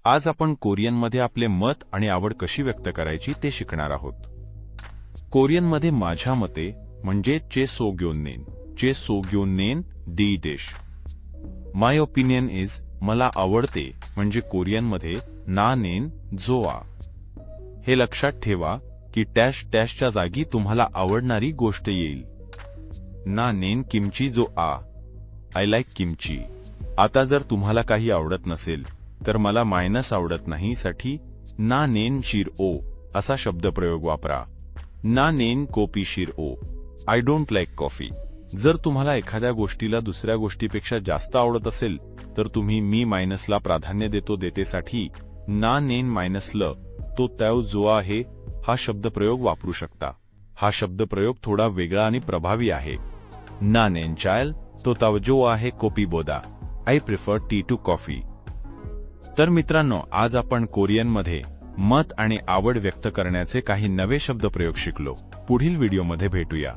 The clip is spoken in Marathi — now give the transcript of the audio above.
आज आपण कोरियनमध्ये आपले मत आणि आवड कशी व्यक्त करायची ते शिकणार आहोत. कोरियनमध्ये माझ्या मते म्हणजे चे सोग्योनेन दी डिश. माय ओपिनियन इज मला आवडते म्हणजे कोरियनमध्ये ना नेन जोआ. हे लक्षात ठेवा की डॅश डॅशच्या जागी तुम्हाला आवडणारी गोष्ट येईल. ना नेन किमची जो आ. I like kimchi. आता जर तुम्हाला काही आवडत नसेल तर मला मायनस आवडत नाही साठी ना नेन शिर ओ असा शब्दप्रयोग वापरा. ना नेन कोपी शिर ओ. I don't like coffee. जर तुम्हाला एखाद्या गोष्टीला दुसऱ्या गोष्टीपेक्षा जास्त आवडत असेल तर तुम्ही मी मायनसला प्राधान्य देतो देतेसाठी ना नेन मायनस ल तो त्याव जो आहे हा शब्दप्रयोग वापरू शकता. हा शब्दप्रयोग थोडा वेगळा आणि प्रभावी आहे. ना नेन चायल तो ताव जो आहे कॉफी बोदा. I prefer tea to coffee. तर मित्रांनो, आज आपण कोरियनमध्ये मत आणि आवड व्यक्त करण्याचे काही नवे शब्दप्रयोग शिकलो. पुढील व्हिडिओमध्ये भेटूया.